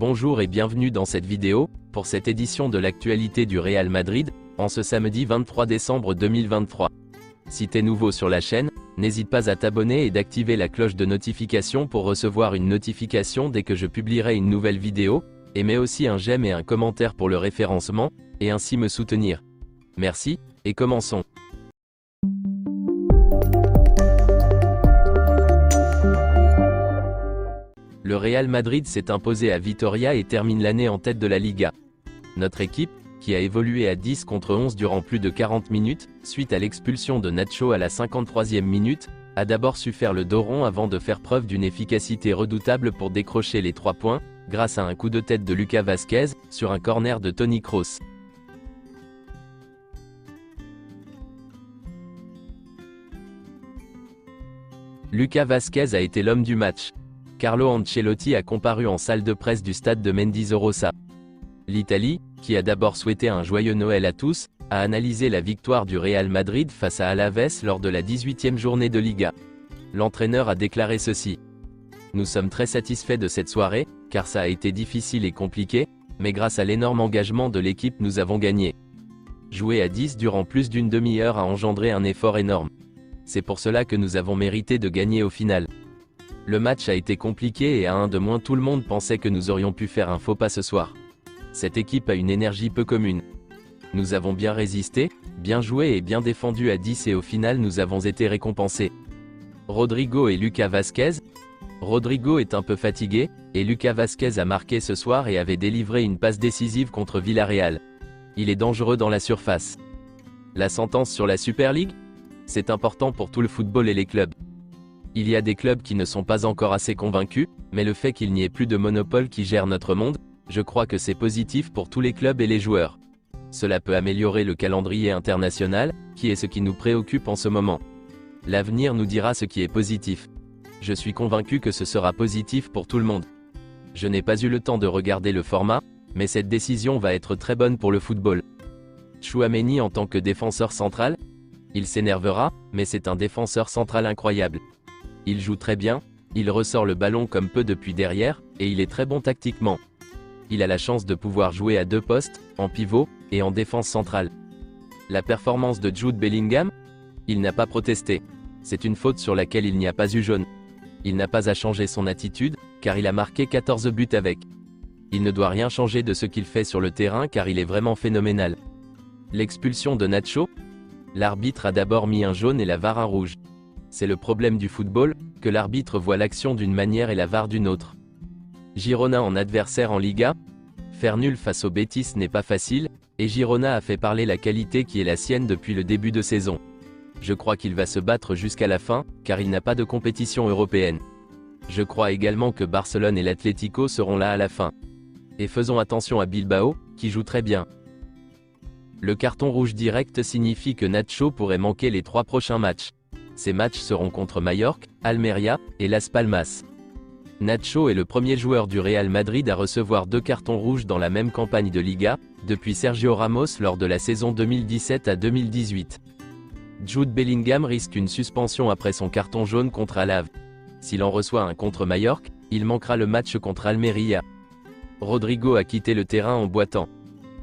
Bonjour et bienvenue dans cette vidéo, pour cette édition de l'actualité du Real Madrid, en ce samedi 23 décembre 2023. Si t'es nouveau sur la chaîne, n'hésite pas à t'abonner et d'activer la cloche de notification pour recevoir une notification dès que je publierai une nouvelle vidéo, et mets aussi un j'aime et un commentaire pour le référencement, et ainsi me soutenir. Merci, et commençons. Le Real Madrid s'est imposé à Vitoria et termine l'année en tête de la Liga. Notre équipe, qui a évolué à 10 contre 11 durant plus de 40 minutes, suite à l'expulsion de Nacho à la 53e minute, a d'abord su faire le dos rond avant de faire preuve d'une efficacité redoutable pour décrocher les 3 points, grâce à un coup de tête de Lucas Vázquez, sur un corner de Toni Kroos. Lucas Vázquez a été l'homme du match. Carlo Ancelotti a comparu en salle de presse du stade de Mendizorroza. L'Italie, qui a d'abord souhaité un joyeux Noël à tous, a analysé la victoire du Real Madrid face à Alaves lors de la 18e journée de Liga. L'entraîneur a déclaré ceci. Nous sommes très satisfaits de cette soirée, car ça a été difficile et compliqué, mais grâce à l'énorme engagement de l'équipe nous avons gagné. Jouer à 10 durant plus d'une demi-heure a engendré un effort énorme. C'est pour cela que nous avons mérité de gagner au final. Le match a été compliqué et à un de moins tout le monde pensait que nous aurions pu faire un faux pas ce soir. Cette équipe a une énergie peu commune. Nous avons bien résisté, bien joué et bien défendu à 10 et au final nous avons été récompensés. Rodrigo et Lucas Vázquez. Rodrigo est un peu fatigué, et Lucas Vázquez a marqué ce soir et avait délivré une passe décisive contre Villarreal. Il est dangereux dans la surface. La sentence sur la Super League ? C'est important pour tout le football et les clubs. Il y a des clubs qui ne sont pas encore assez convaincus, mais le fait qu'il n'y ait plus de monopole qui gère notre monde, je crois que c'est positif pour tous les clubs et les joueurs. Cela peut améliorer le calendrier international, qui est ce qui nous préoccupe en ce moment. L'avenir nous dira ce qui est positif. Je suis convaincu que ce sera positif pour tout le monde. Je n'ai pas eu le temps de regarder le format, mais cette décision va être très bonne pour le football. Tchouaméni en tant que défenseur central ? Il s'énervera, mais c'est un défenseur central incroyable. Il joue très bien, il ressort le ballon comme peu depuis derrière, et il est très bon tactiquement. Il a la chance de pouvoir jouer à 2 postes, en pivot, et en défense centrale. La performance de Jude Bellingham ? Il n'a pas protesté. C'est une faute sur laquelle il n'y a pas eu jaune. Il n'a pas à changer son attitude, car il a marqué 14 buts avec. Il ne doit rien changer de ce qu'il fait sur le terrain car il est vraiment phénoménal. L'expulsion de Nacho ? L'arbitre a d'abord mis un jaune et la VAR un rouge. C'est le problème du football, que l'arbitre voit l'action d'une manière et la VAR d'une autre. Girona en adversaire en Liga ? Faire nul face au Betis n'est pas facile, et Girona a fait parler la qualité qui est la sienne depuis le début de saison. Je crois qu'il va se battre jusqu'à la fin, car il n'a pas de compétition européenne. Je crois également que Barcelone et l'Atlético seront là à la fin. Et faisons attention à Bilbao, qui joue très bien. Le carton rouge direct signifie que Nacho pourrait manquer les 3 prochains matchs. Ces matchs seront contre Majorque, Almeria, et Las Palmas. Nacho est le premier joueur du Real Madrid à recevoir 2 cartons rouges dans la même campagne de Liga, depuis Sergio Ramos lors de la saison 2017 à 2018. Jude Bellingham risque une suspension après son carton jaune contre Alaves. S'il en reçoit un contre Majorque, il manquera le match contre Almeria. Rodrigo a quitté le terrain en boitant.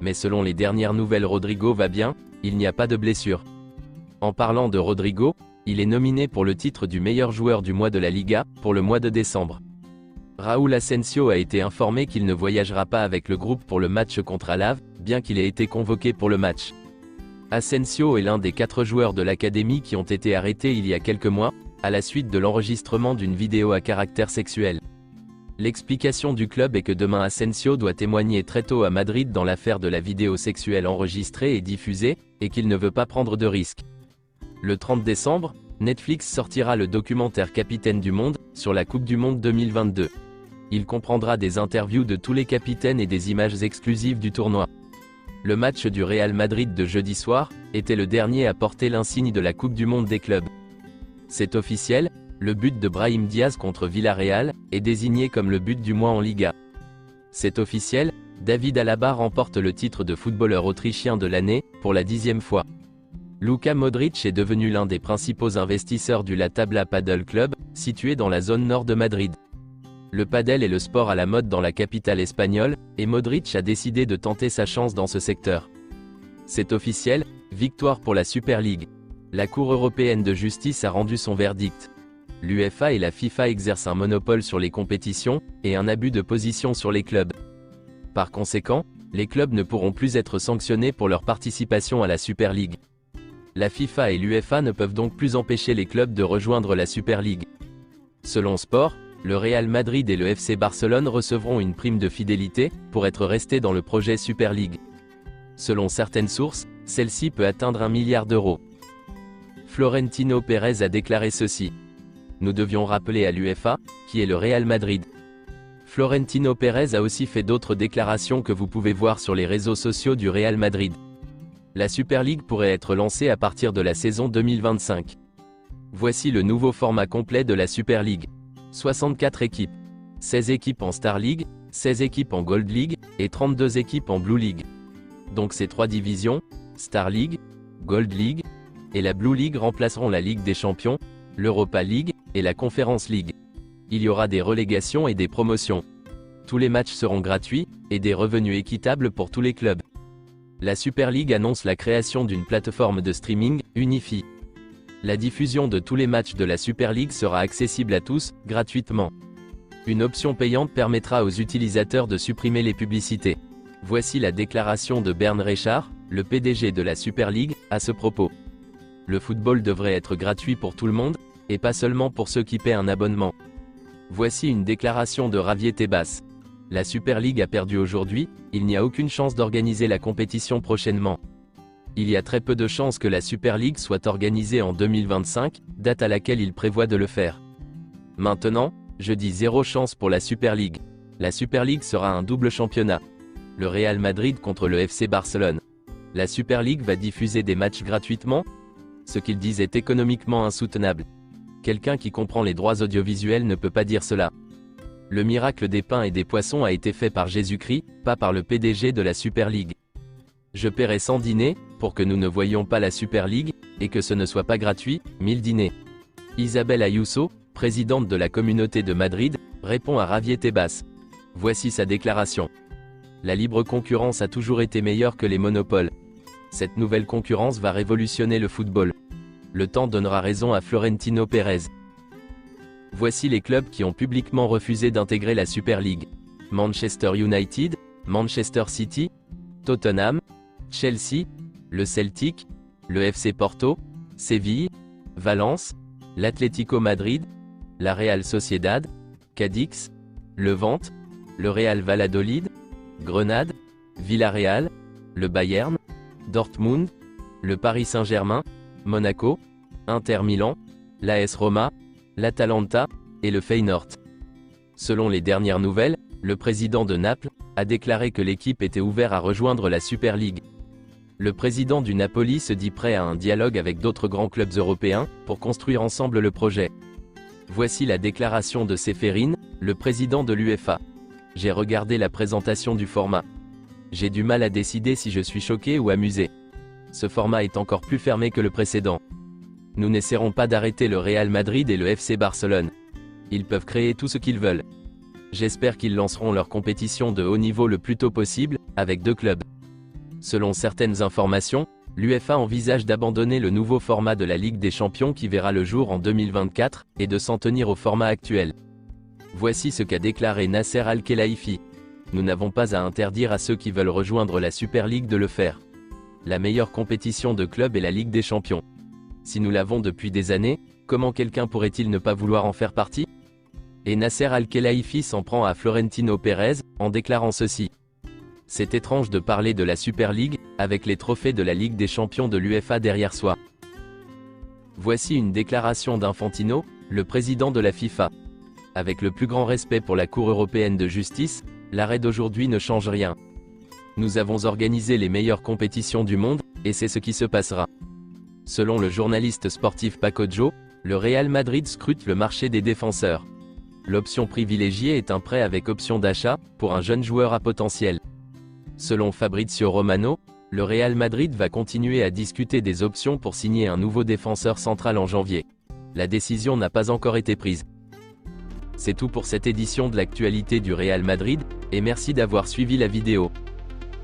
Mais selon les dernières nouvelles, Rodrigo va bien, il n'y a pas de blessure. En parlant de Rodrigo, il est nominé pour le titre du meilleur joueur du mois de la Liga, pour le mois de décembre. Raúl Asensio a été informé qu'il ne voyagera pas avec le groupe pour le match contre Alaves, bien qu'il ait été convoqué pour le match. Asensio est l'un des 4 joueurs de l'académie qui ont été arrêtés il y a quelques mois, à la suite de l'enregistrement d'une vidéo à caractère sexuel. L'explication du club est que demain Asensio doit témoigner très tôt à Madrid dans l'affaire de la vidéo sexuelle enregistrée et diffusée, et qu'il ne veut pas prendre de risques. Le 30 décembre, Netflix sortira le documentaire Capitaine du Monde, sur la Coupe du Monde 2022. Il comprendra des interviews de tous les capitaines et des images exclusives du tournoi. Le match du Real Madrid de jeudi soir, était le dernier à porter l'insigne de la Coupe du Monde des clubs. C'est officiel, le but de Brahim Diaz contre Villarreal, est désigné comme le but du mois en Liga. C'est officiel, David Alaba remporte le titre de footballeur autrichien de l'année, pour la 10e fois. Luka Modric est devenu l'un des principaux investisseurs du La Tabla Padel Club, situé dans la zone nord de Madrid. Le padel est le sport à la mode dans la capitale espagnole, et Modric a décidé de tenter sa chance dans ce secteur. C'est officiel, victoire pour la Super League. La Cour européenne de justice a rendu son verdict. L'UEFA et la FIFA exercent un monopole sur les compétitions, et un abus de position sur les clubs. Par conséquent, les clubs ne pourront plus être sanctionnés pour leur participation à la Super League. La FIFA et l'UEFA ne peuvent donc plus empêcher les clubs de rejoindre la Super League. Selon Sport, le Real Madrid et le FC Barcelone recevront une prime de fidélité, pour être restés dans le projet Super League. Selon certaines sources, celle-ci peut atteindre 1 milliard d'euros. Florentino Pérez a déclaré ceci. Nous devions rappeler à l'UEFA, qui est le Real Madrid. Florentino Pérez a aussi fait d'autres déclarations que vous pouvez voir sur les réseaux sociaux du Real Madrid. La Super League pourrait être lancée à partir de la saison 2025. Voici le nouveau format complet de la Super League. 64 équipes. 16 équipes en Star League, 16 équipes en Gold League, et 32 équipes en Blue League. Donc ces trois divisions, Star League, Gold League, et la Blue League remplaceront la Ligue des Champions, l'Europa League, et la Conference League. Il y aura des relégations et des promotions. Tous les matchs seront gratuits, et des revenus équitables pour tous les clubs. La Super League annonce la création d'une plateforme de streaming, Unifi. La diffusion de tous les matchs de la Super League sera accessible à tous, gratuitement. Une option payante permettra aux utilisateurs de supprimer les publicités. Voici la déclaration de Bernd Reichart, le PDG de la Super League, à ce propos. Le football devrait être gratuit pour tout le monde, et pas seulement pour ceux qui paient un abonnement. Voici une déclaration de Javier Tebas. La Super League a perdu aujourd'hui, il n'y a aucune chance d'organiser la compétition prochainement. Il y a très peu de chances que la Super League soit organisée en 2025, date à laquelle il prévoit de le faire. Maintenant, je dis zéro chance pour la Super League. La Super League sera un double championnat. Le Real Madrid contre le FC Barcelone. La Super League va diffuser des matchs gratuitement? Ce qu'ils disent est économiquement insoutenable. Quelqu'un qui comprend les droits audiovisuels ne peut pas dire cela. Le miracle des pains et des poissons a été fait par Jésus-Christ, pas par le PDG de la Super League. Je paierai 100 dîners, pour que nous ne voyions pas la Super League, et que ce ne soit pas gratuit, 1000 dîners. Isabel Ayuso, présidente de la communauté de Madrid, répond à Javier Tebas. Voici sa déclaration. La libre concurrence a toujours été meilleure que les monopoles. Cette nouvelle concurrence va révolutionner le football. Le temps donnera raison à Florentino Pérez. Voici les clubs qui ont publiquement refusé d'intégrer la Super League. Manchester United, Manchester City, Tottenham, Chelsea, le Celtic, le FC Porto, Séville, Valence, l'Atlético Madrid, la Real Sociedad, Cadix, Levante, le Real Valladolid, Grenade, Villarreal, le Bayern, Dortmund, le Paris Saint-Germain, Monaco, Inter Milan, l'AS Roma, l'Atalanta, et le Feyenoord. Selon les dernières nouvelles, le président de Naples a déclaré que l'équipe était ouverte à rejoindre la Super League. Le président du Napoli se dit prêt à un dialogue avec d'autres grands clubs européens, pour construire ensemble le projet. Voici la déclaration de Ceferin, le président de l'UEFA. J'ai regardé la présentation du format. J'ai du mal à décider si je suis choqué ou amusé. Ce format est encore plus fermé que le précédent. Nous n'essaierons pas d'arrêter le Real Madrid et le FC Barcelone. Ils peuvent créer tout ce qu'ils veulent. J'espère qu'ils lanceront leur compétition de haut niveau le plus tôt possible, avec 2 clubs. Selon certaines informations, l'UEFA envisage d'abandonner le nouveau format de la Ligue des Champions qui verra le jour en 2024, et de s'en tenir au format actuel. Voici ce qu'a déclaré Nasser Al-Khelaifi. Nous n'avons pas à interdire à ceux qui veulent rejoindre la Super League de le faire. La meilleure compétition de clubs est la Ligue des Champions. Si nous l'avons depuis des années, comment quelqu'un pourrait-il ne pas vouloir en faire partie? Et Nasser Al-Khelaifi s'en prend à Florentino Pérez, en déclarant ceci. C'est étrange de parler de la Super League, avec les trophées de la Ligue des Champions de l'UEFA derrière soi. Voici une déclaration d'Infantino, le président de la FIFA. Avec le plus grand respect pour la Cour européenne de justice, l'arrêt d'aujourd'hui ne change rien. Nous avons organisé les meilleures compétitions du monde, et c'est ce qui se passera. Selon le journaliste sportif Paco Jo, le Real Madrid scrute le marché des défenseurs. L'option privilégiée est un prêt avec option d'achat, pour un jeune joueur à potentiel. Selon Fabrizio Romano, le Real Madrid va continuer à discuter des options pour signer un nouveau défenseur central en janvier. La décision n'a pas encore été prise. C'est tout pour cette édition de l'actualité du Real Madrid, et merci d'avoir suivi la vidéo.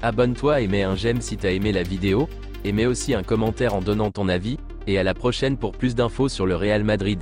Abonne-toi et mets un j'aime si t'as aimé la vidéo, et mets aussi un commentaire en donnant ton avis, et à la prochaine pour plus d'infos sur le Real Madrid.